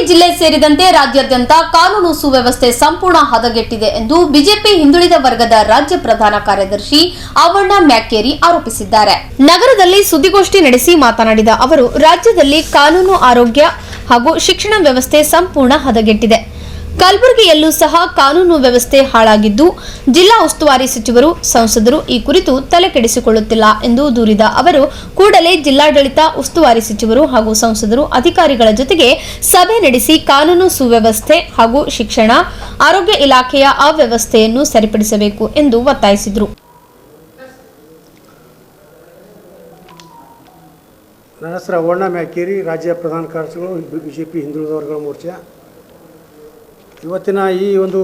ಜಿಲ್ಲೆ ಸೇರಿದಂತೆ ರಾಜ್ಯಾದ್ಯಂತ ಕಾನೂನು ಸುವ್ಯವಸ್ಥೆ ಸಂಪೂರ್ಣ ಹದಗೆಟ್ಟಿದೆ ಎಂದು ಬಿಜೆಪಿ ಹಿಂದುಳಿದ ವರ್ಗದ ರಾಜ್ಯ ಪ್ರಧಾನ ಕಾರ್ಯದರ್ಶಿ ಅವಣ್ಣ ಮ್ಯಾಕೇರಿ ಆರೋಪಿಸಿದ್ದಾರೆ. ನಗರದಲ್ಲಿ ಸುದ್ದಿಗೋಷ್ಠಿ ನಡೆಸಿ ಮಾತನಾಡಿದ ಅವರು, ರಾಜ್ಯದಲ್ಲಿ ಕಾನೂನು, ಆರೋಗ್ಯ ಹಾಗೂ ಶಿಕ್ಷಣ ವ್ಯವಸ್ಥೆ ಸಂಪೂರ್ಣ ಹದಗೆಟ್ಟಿದೆ. ಕಲಬುರಗಿಯಲ್ಲೂ ಸಹ ಕಾನೂನು ವ್ಯವಸ್ಥೆ ಹಾಳಾಗಿದ್ದು, ಜಿಲ್ಲಾ ಉಸ್ತುವಾರಿ ಸಚಿವರು, ಸಂಸದರು ಈ ಕುರಿತು ತಲೆಕೆಡಿಸಿಕೊಳ್ಳುತ್ತಿಲ್ಲ ಎಂದು ದೂರಿದ ಅವರು, ಕೂಡಲೇ ಜಿಲ್ಲಾಡಳಿತ, ಉಸ್ತುವಾರಿ ಸಚಿವರು ಹಾಗೂ ಸಂಸದರು ಅಧಿಕಾರಿಗಳ ಜೊತೆಗೆ ಸಭೆ ನಡೆಸಿ ಕಾನೂನು ಸುವ್ಯವಸ್ಥೆ ಹಾಗೂ ಶಿಕ್ಷಣ, ಆರೋಗ್ಯ ಇಲಾಖೆಯ ಅವ್ಯವಸ್ಥೆಯನ್ನು ಸರಿಪಡಿಸಬೇಕು ಎಂದು ಒತ್ತಾಯಿಸಿದರು. ನನ್ನ ಹೆಸರು ಅವಣ್ಣ ಮ್ಯಾಕೇರಿ, ರಾಜ್ಯ ಪ್ರಧಾನ ಕಾರ್ಯದರ್ಶಿಗಳು, ಬಿಜೆಪಿ ಹಿಂದುಳಿದ ವರ್ಗಗಳ ಮೋರ್ಚಾ. ಇವತ್ತಿನ ಈ ಒಂದು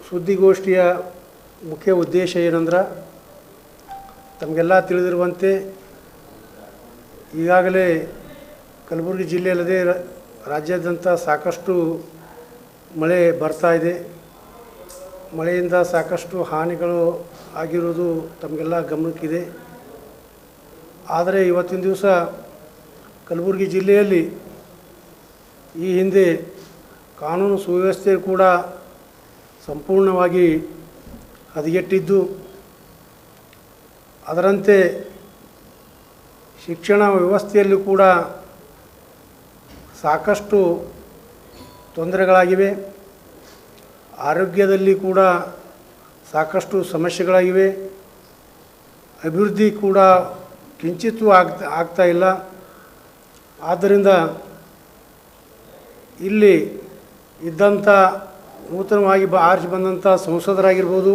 ಸುದ್ದಿಗೋಷ್ಠಿಯ ಮುಖ್ಯ ಉದ್ದೇಶ ಏನಂದ್ರೆ, ತಮಗೆಲ್ಲ ತಿಳಿದಿರುವಂತೆ ಈಗಾಗಲೇ ಕಲಬುರಗಿ ಜಿಲ್ಲೆಯಲ್ಲದೆ ರಾಜ್ಯಾದ್ಯಂತ ಸಾಕಷ್ಟು ಮಳೆ ಬರ್ತಾ ಇದೆ. ಮಳೆಯಿಂದ ಸಾಕಷ್ಟು ಹಾನಿಗಳು ಆಗಿರುವುದು ತಮಗೆಲ್ಲ ಗಮನಕ್ಕಿದೆ. ಆದರೆ ಇವತ್ತಿನ ದಿವಸ ಕಲಬುರಗಿ ಜಿಲ್ಲೆಯಲ್ಲಿ ಈ ಹಿಂದೆ ಕಾನೂನು ಸುವ್ಯವಸ್ಥೆ ಕೂಡ ಸಂಪೂರ್ಣವಾಗಿ ಹದಗೆಟ್ಟಿದ್ದು, ಅದರಂತೆ ಶಿಕ್ಷಣ ವ್ಯವಸ್ಥೆಯಲ್ಲೂ ಕೂಡ ಸಾಕಷ್ಟು ತೊಂದರೆಗಳಾಗಿವೆ. ಆರೋಗ್ಯದಲ್ಲಿ ಕೂಡ ಸಾಕಷ್ಟು ಸಮಸ್ಯೆಗಳಾಗಿವೆ. ಅಭಿವೃದ್ಧಿ ಕೂಡ ಕಿಂಚಿತ್ತೂ ಆಗ್ತಾ ಇಲ್ಲ. ಆದ್ದರಿಂದ ಇಲ್ಲಿ ಇದ್ದಂಥ ನೂತನವಾಗಿ ಆರಿಸಿ ಬಂದಂಥ ಸಂಸದರಾಗಿರ್ಬೋದು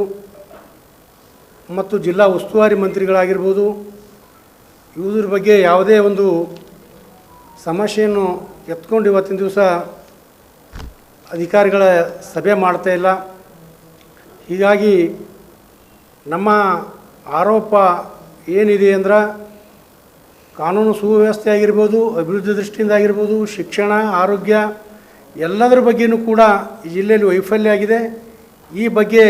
ಮತ್ತು ಜಿಲ್ಲಾ ಉಸ್ತುವಾರಿ ಮಂತ್ರಿಗಳಾಗಿರ್ಬೋದು, ಇವುದ್ರ ಬಗ್ಗೆ ಯಾವುದೇ ಒಂದು ಸಮಸ್ಯೆಯನ್ನು ಎತ್ಕೊಂಡು ಇವತ್ತಿನ ದಿವಸ ಅಧಿಕಾರಿಗಳ ಸಭೆ ಮಾಡ್ತಾಯಿಲ್ಲ. ಹೀಗಾಗಿ ನಮ್ಮ ಆರೋಪ ಏನಿದೆ ಅಂದ್ರೆ, ಕಾನೂನು ಸುವ್ಯವಸ್ಥೆ ಆಗಿರ್ಬೋದು, ಅಭಿವೃದ್ಧಿ ದೃಷ್ಟಿಯಿಂದ ಆಗಿರ್ಬೋದು, ಶಿಕ್ಷಣ, ಆರೋಗ್ಯ ಎಲ್ಲದರ ಬಗ್ಗೆಯೂ ಕೂಡ ಈ ಜಿಲ್ಲೆಯಲ್ಲಿ ವೈಫಲ್ಯ ಆಗಿದೆ. ಈ ಬಗ್ಗೆ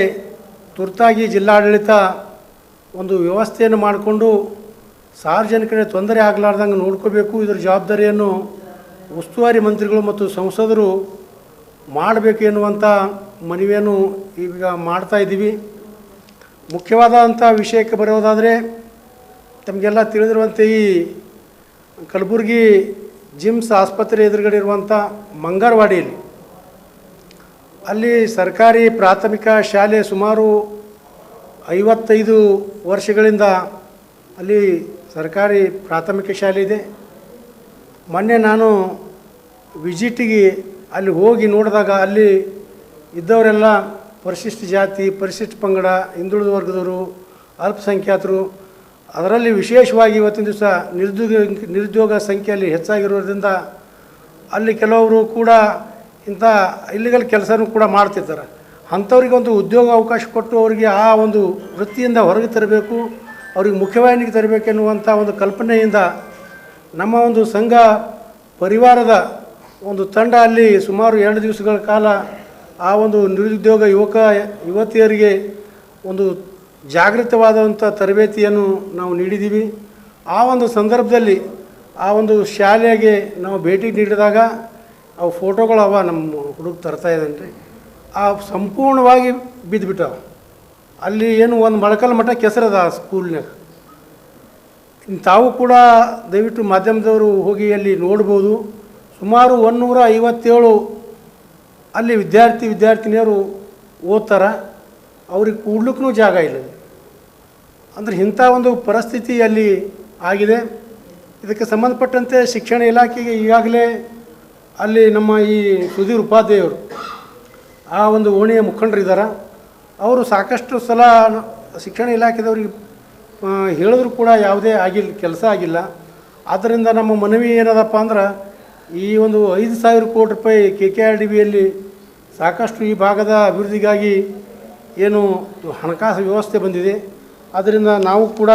ತುರ್ತಾಗಿ ಜಿಲ್ಲಾಡಳಿತ ಒಂದು ವ್ಯವಸ್ಥೆಯನ್ನು ಮಾಡಿಕೊಂಡು ಸಾರ್ವಜನಿಕರಿಗೆ ತೊಂದರೆ ಆಗಲಾರ್ದಂಗೆ ನೋಡ್ಕೋಬೇಕು. ಇದರ ಜವಾಬ್ದಾರಿಯನ್ನು ಉಸ್ತುವಾರಿ ಮಂತ್ರಿಗಳು ಮತ್ತು ಸಂಸದರು ಮಾಡಬೇಕು ಎನ್ನುವಂಥ ಮನವಿಯನ್ನು ಈಗ ಮಾಡ್ತಾಯಿದ್ದೀವಿ. ಮುಖ್ಯವಾದಂಥ ವಿಷಯಕ್ಕೆ ಬರೋದಾದರೆ, ತಮಗೆಲ್ಲ ತಿಳಿದಿರುವಂತೆ ಈ ಕಲಬುರಗಿ ಜಿಮ್ಸ್ ಆಸ್ಪತ್ರೆ ಎದುರುಗಡೆ ಇರುವಂಥ ಮಂಗರವಾಡಿಯಲ್ಲಿ ಅಲ್ಲಿ ಸರ್ಕಾರಿ ಪ್ರಾಥಮಿಕ ಶಾಲೆ ಸುಮಾರು 55 ವರ್ಷಗಳಿಂದ ಅಲ್ಲಿ ಸರ್ಕಾರಿ ಪ್ರಾಥಮಿಕ ಶಾಲೆ ಇದೆ. ಮೊನ್ನೆ ನಾನು ವಿಸಿಟಿಗೆ ಅಲ್ಲಿ ಹೋಗಿ ನೋಡಿದಾಗ ಅಲ್ಲಿ ಇದ್ದವರೆಲ್ಲ ಪರಿಶಿಷ್ಟ ಜಾತಿ, ಪರಿಶಿಷ್ಟ ಪಂಗಡ, ಹಿಂದುಳಿದ ವರ್ಗದವರು, ಅಲ್ಪಸಂಖ್ಯಾತರು, ಅದರಲ್ಲಿ ವಿಶೇಷವಾಗಿ ಇವತ್ತಿನ ದಿವಸ ನಿರುದ್ಯೋಗ ಸಂಖ್ಯೆಯಲ್ಲಿ ಹೆಚ್ಚಾಗಿರೋದ್ರಿಂದ ಅಲ್ಲಿ ಕೆಲವರು ಕೂಡ ಇಂಥ ಇಲ್ಲಿಗಲ್ ಕೆಲಸನೂ ಕೂಡ ಮಾಡ್ತಿರ್ತಾರೆ. ಅಂಥವ್ರಿಗೆ ಒಂದು ಉದ್ಯೋಗ ಅವಕಾಶ ಕೊಟ್ಟು ಅವರಿಗೆ ಆ ಒಂದು ವೃತ್ತಿಯಿಂದ ಹೊರಗೆ ತರಬೇಕು, ಅವ್ರಿಗೆ ಮುಖ್ಯವಾಹಿನಿಗೆ ತರಬೇಕೆನ್ನುವಂಥ ಒಂದು ಕಲ್ಪನೆಯಿಂದ ನಮ್ಮ ಒಂದು ಸಂಘ ಪರಿವಾರದ ಒಂದು ತಂಡ ಅಲ್ಲಿ ಸುಮಾರು 2 ದಿವಸಗಳ ಕಾಲ ಆ ಒಂದು ನಿರುದ್ಯೋಗ ಯುವತಿಯರಿಗೆ ಒಂದು ಜಾಗೃತವಾದಂಥ ತರಬೇತಿಯನ್ನು ನಾವು ನೀಡಿದ್ದೀವಿ. ಆ ಒಂದು ಸಂದರ್ಭದಲ್ಲಿ ಆ ಒಂದು ಶಾಲೆಗೆ ನಾವು ಭೇಟಿ ನೀಡಿದಾಗ ಅವು ಫೋಟೋಗಳು ನಮ್ಮ ಹುಡುಗ ತರ್ತಾ ಇದ್ದಾನೆ, ಆ ಸಂಪೂರ್ಣವಾಗಿ ಬಿದ್ದುಬಿಟ್ಟವು. ಅಲ್ಲಿ ಏನು ಒಂದು ಮೊಳಕಲ್ ಮಠ ಕೆಸರದ ಆ ಸ್ಕೂಲ್ನಾಗ. ತಾವು ಕೂಡ ದಯವಿಟ್ಟು ಮಾಧ್ಯಮದವರು ಹೋಗಿ ಅಲ್ಲಿ ನೋಡ್ಬೋದು. ಸುಮಾರು 157 ಅಲ್ಲಿ ವಿದ್ಯಾರ್ಥಿನಿಯರು ಓದ್ತಾರೆ, ಅವ್ರಿಗೆ ಕೂಡ್ಲಿಕ್ಕೂ ಜಾಗ ಇಲ್ಲ. ಅಂದರೆ ಇಂಥ ಒಂದು ಪರಿಸ್ಥಿತಿ ಅಲ್ಲಿ ಆಗಿದೆ. ಇದಕ್ಕೆ ಸಂಬಂಧಪಟ್ಟಂತೆ ಶಿಕ್ಷಣ ಇಲಾಖೆಗೆ ಈಗಾಗಲೇ ಅಲ್ಲಿ ನಮ್ಮ ಈ ಸುಧೀರ್ ಉಪಾಧ್ಯಾಯವರು ಆ ಒಂದು ಓಣಿಯ ಮುಖಂಡರಿದ್ದಾರೆ. ಅವರು ಸಾಕಷ್ಟು ಸಲ ಶಿಕ್ಷಣ ಇಲಾಖೆದವ್ರಿಗೆ ಹೇಳಿದ್ರು ಕೂಡ ಯಾವುದೇ ಕೆಲಸ ಆಗಿಲ್ಲ. ಆದ್ದರಿಂದ ನಮ್ಮ ಮನವಿ ಏನದಪ್ಪ ಅಂದ್ರೆ, ಈ ಒಂದು 5,000 ಕೋಟಿ ರೂಪಾಯಿ KKRDBಯಲ್ಲಿ ಸಾಕಷ್ಟು ಈ ಭಾಗದ ಅಭಿವೃದ್ಧಿಗಾಗಿ ಏನು ಹಣಕಾಸು ವ್ಯವಸ್ಥೆ ಬಂದಿದೆ. ಆದ್ದರಿಂದ ನಾವು ಕೂಡ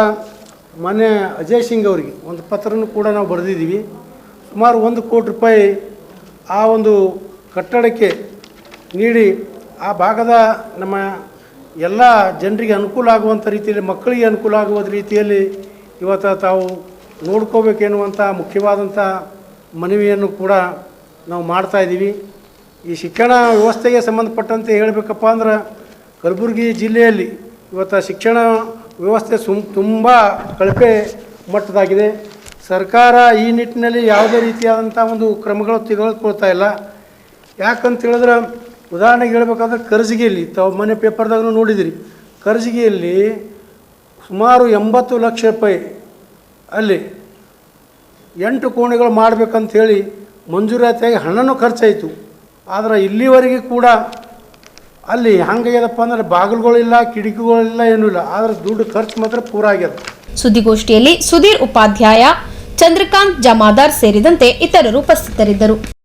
ಮೊನ್ನೆ ಅಜಯ್ ಸಿಂಗ್ ಅವರಿಗೆ ಒಂದು ಪತ್ರನೂ ಕೂಡ ನಾವು ಬರೆದಿದ್ದೀವಿ. ಸುಮಾರು 1 ಕೋಟಿ ರೂಪಾಯಿ ಆ ಒಂದು ಕಟ್ಟಡಕ್ಕೆ ನೀಡಿ ಆ ಭಾಗದ ನಮ್ಮ ಎಲ್ಲ ಜನರಿಗೆ ಅನುಕೂಲ ಆಗುವಂಥ ರೀತಿಯಲ್ಲಿ, ಮಕ್ಕಳಿಗೆ ಅನುಕೂಲ ಆಗುವ ರೀತಿಯಲ್ಲಿ ಇವತ್ತು ತಾವು ನೋಡ್ಕೋಬೇಕೆನ್ನುವಂಥ ಮುಖ್ಯವಾದಂಥ ಮನವಿಯನ್ನು ಕೂಡ ನಾವು ಮಾಡ್ತಾಯಿದ್ದೀವಿ. ಈ ಶಿಕ್ಷಣ ವ್ಯವಸ್ಥೆಗೆ ಸಂಬಂಧಪಟ್ಟಂತೆ ಹೇಳಬೇಕಪ್ಪ ಅಂದ್ರೆ ಕಲಬುರಗಿ ಜಿಲ್ಲೆಯಲ್ಲಿ ಇವತ್ತು ಶಿಕ್ಷಣ ವ್ಯವಸ್ಥೆ ತುಂಬ ಕಳಪೆ ಮಟ್ಟದಾಗಿದೆ. ಸರ್ಕಾರ ಈ ನಿಟ್ಟಿನಲ್ಲಿ ಯಾವುದೇ ರೀತಿಯಾದಂಥ ಒಂದು ಕ್ರಮಗಳು ತೆಗೆದುಕೊಳ್ತಾ ಇಲ್ಲ. ಯಾಕಂತ ಹೇಳಿದ್ರೆ ಉದಾಹರಣೆಗೆ ಹೇಳ್ಬೇಕಾದ್ರೆ ಕರ್ಜಿಗಿಯಲ್ಲಿ ತಾವು ಮನೆ ಪೇಪರ್ದಾಗೂ ನೋಡಿದಿರಿ, ಕರ್ಜಿಗಿಯಲ್ಲಿ ಸುಮಾರು 80 ಲಕ್ಷ ರೂಪಾಯಿ ಅಲ್ಲಿ 8 ಕೋಣೆಗಳು ಮಾಡಬೇಕಂಥೇಳಿ ಮಂಜೂರಾತಿಯಾಗಿ ಹಣನೂ ಖರ್ಚಾಯಿತು. ಆದರೆ ಇಲ್ಲಿವರೆಗೆ ಕೂಡ ಅಲ್ಲಿ ಹಂಗಾಗ್ಯದಪ್ಪ ಅಂದ್ರೆ ಬಾಗಿಲುಗಳಿಲ್ಲ, ಕಿಟಕಿಗಳಿಲ್ಲ, ಏನೂ ಇಲ್ಲ. ಆದರೆ ದುಡ್ಡು ಖರ್ಚು ಮಾತ್ರ ಪೂರ ಆಗ್ಯದ. ಸುದ್ದಿಗೋಷ್ಠಿಯಲ್ಲಿ ಸುಧೀರ್ ಉಪಾಧ್ಯಾಯ, ಚಂದ್ರಕಾಂತ್ ಜಮಾದಾರ್ ಸೇರಿದಂತೆ ಇತರರು ಉಪಸ್ಥಿತರಿದ್ದರು.